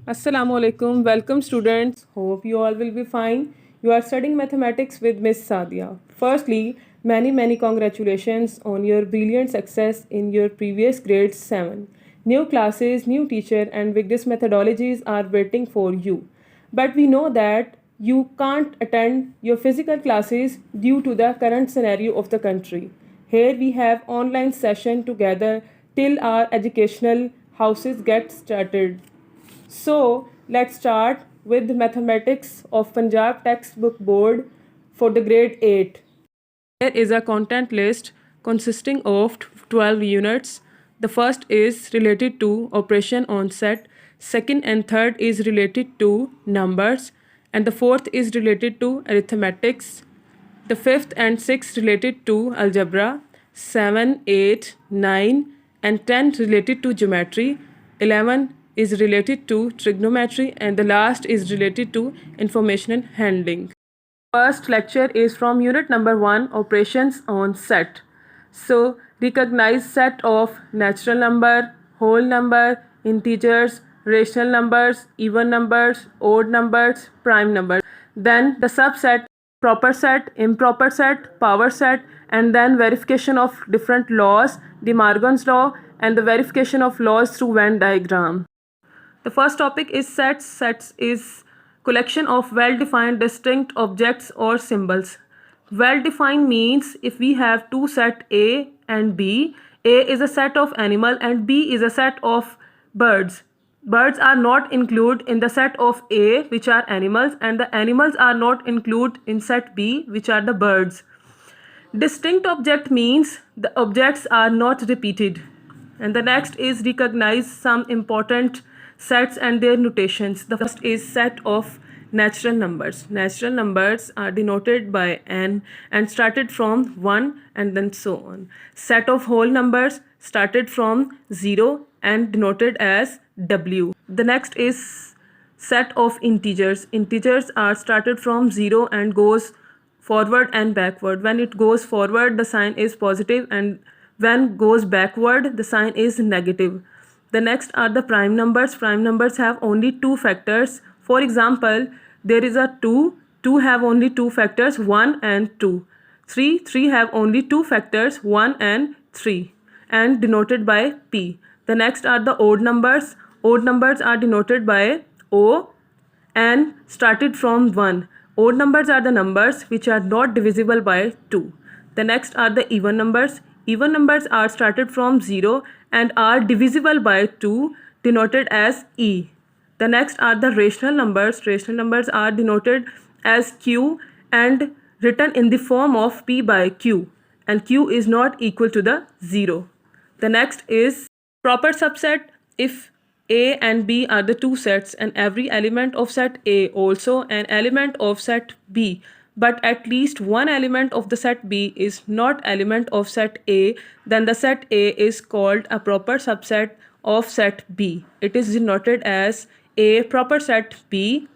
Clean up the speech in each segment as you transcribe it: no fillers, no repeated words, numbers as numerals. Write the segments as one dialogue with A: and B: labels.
A: Assalamu alaikum. Welcome students. Hope you all will be fine. You are studying mathematics with Miss Sadia. Firstly, many congratulations on your brilliant success in your previous grade 7. New classes, new teacher and vigorous methodologies are waiting for you. But we know that you can't attend your physical classes due to the current scenario of the country. Here we have online session together till our educational houses get started. So let's start with Mathematics of Punjab textbook board for the grade 8. There is a content list consisting of 12 units. The first is related to operation on set, second and third is related to numbers, and the fourth is related to arithmetics. The fifth and sixth related to algebra, 7, 8, 9, and 10 related to geometry, 11 is related to trigonometry, and the last is related to information handling. First lecture is from unit number 1, operations on set. So recognize set of natural number, whole number, integers, rational numbers, even numbers, odd numbers, prime numbers. Then the subset, proper set, improper set, power set, and then verification of different laws, De Morgan's law, and the verification of laws through Venn diagram. The first topic is sets. Sets is collection of well-defined distinct objects or symbols. Well-defined means if we have two set A and B, A is a set of animal and B is a set of birds. Birds are not included in the set of A, which are animals, and the animals are not included in set B, which are the birds. Distinct object means the objects are not repeated. And the next is recognize some important sets and their notations. The first is set of natural numbers. Natural numbers are denoted by n and started from 1 and then so on. Set of whole numbers started from 0 and denoted as w. The next is set of integers. Integers are started from 0 and goes forward and backward. When it goes forward, the sign is positive, and when goes backward, the sign is negative. The next are the prime numbers. Prime numbers have only two factors. For example, there is a 2. 2 have only two factors, 1 and 2. 3. 3 have only two factors, 1 and 3, and denoted by P. The next are the odd numbers. Odd numbers are denoted by O and started from 1. Odd numbers are the numbers which are not divisible by 2. The next are the even numbers. Even numbers are started from 0 and are divisible by 2, denoted as E. The next are the rational numbers. Rational numbers are denoted as Q and written in the form of P by Q, and Q is not equal to the 0. The next is proper subset. If A and B are the two sets and every element of set A also an element of set B, but at least one element of the set B is not element of set A, then the set A is called a proper subset of set B. It is denoted as A proper set B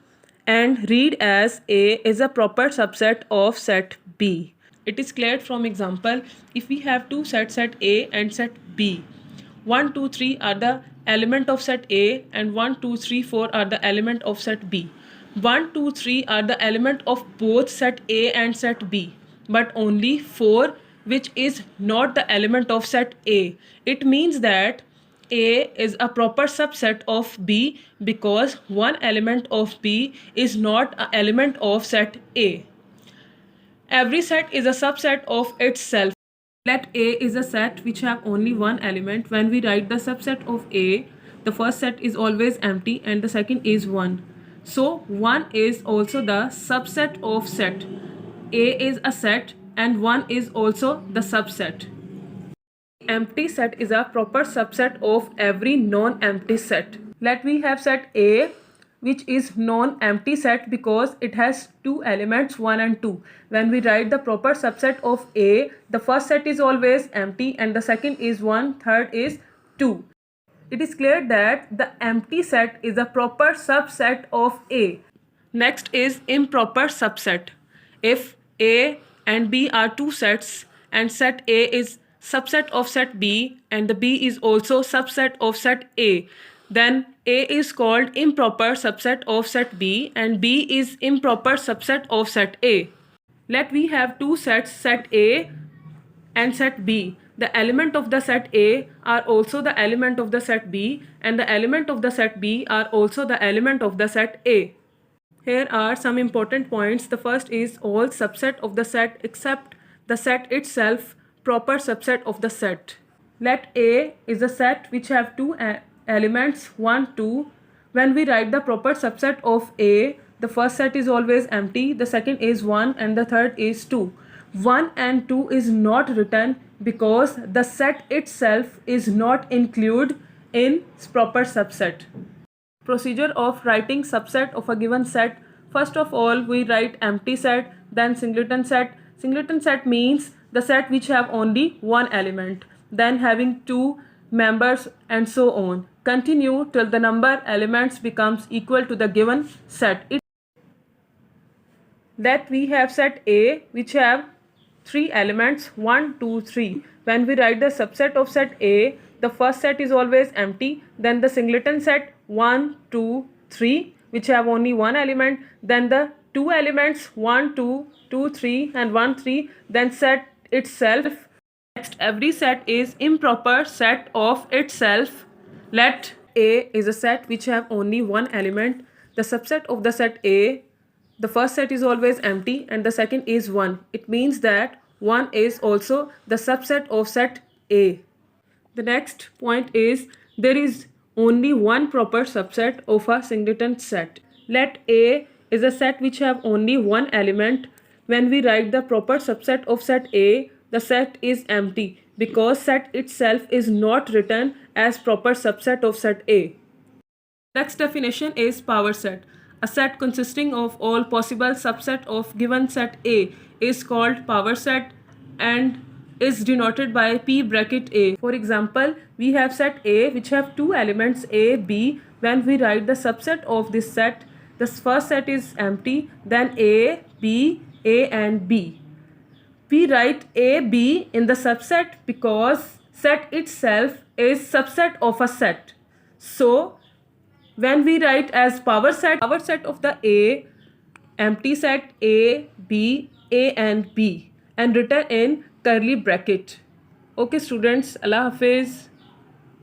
A: and read as A is a proper subset of set B. It is cleared from example. If we have two sets, set A and set B, 1, 2, 3 are the element of set A and 1, 2, 3, 4 are the element of set B. 1, 2, 3 are the element of both set A and set B, but only 4 which is not the element of set A. It means that A is a proper subset of B because one element of B is not an element of set A. Every set is a subset of itself. Let A is a set which have only one element. When we write the subset of A, the first set is always empty and the second is 1. So 1 is also the subset of set. A is a set and 1 is also the subset. Empty set is a proper subset of every non-empty set. Let we have set A, which is non-empty set because it has two elements 1 and 2. When we write the proper subset of A, the first set is always empty and the second is 1, third is 2. It is clear that the empty set is a proper subset of A. Next is improper subset. If A and B are two sets and set A is subset of set B and the B is also subset of set A, then A is called improper subset of set B and B is improper subset of set A. Let we have two sets, set A and set B. The element of the set A are also the element of the set B and the element of the set B are also the element of the set A. Here are some important points. The first is all subset of the set except the set itself proper subset of the set. Let A is a set which have two elements 1, 2. When we write the proper subset of A, the first set is always empty, the second is 1 and the third is 2. 1 and 2 is not written because the set itself is not included in proper subset. Procedure of writing subset of a given set. First of all, we write empty set, then singleton set. Singleton set means the set which have only one element, then having two members and so on. Continue till the number elements becomes equal to the given set. That we have set A which have three elements 1, 2, 3. When we write the subset of set A, the first set is always empty, then the singleton set 1, 2, 3 which have only one element, then the two elements 1, 2, 2, 3 and 1, 3, then set itself. Next, every set is improper set of itself. Let A is a set which have only one element. The subset of the set A, the first set is always empty and the second is 1. It means that 1 is also the subset of set A. The next point is there is only one proper subset of a singleton set. Let A is a set which have only one element. When we write the proper subset of set A, the set is empty because set itself is not written as proper subset of set A. Next definition is power set. A set consisting of all possible subset of given set A is called power set and is denoted by P bracket A. For example, we have set A which have two elements A, B. When we write the subset of this set, the first set is empty, then A, B, A and B. We write A, B in the subset because set itself is subset of a set. So, when we write as power set of the A, empty set A, B, A and B and written in curly bracket. Okay students, Allah Hafiz.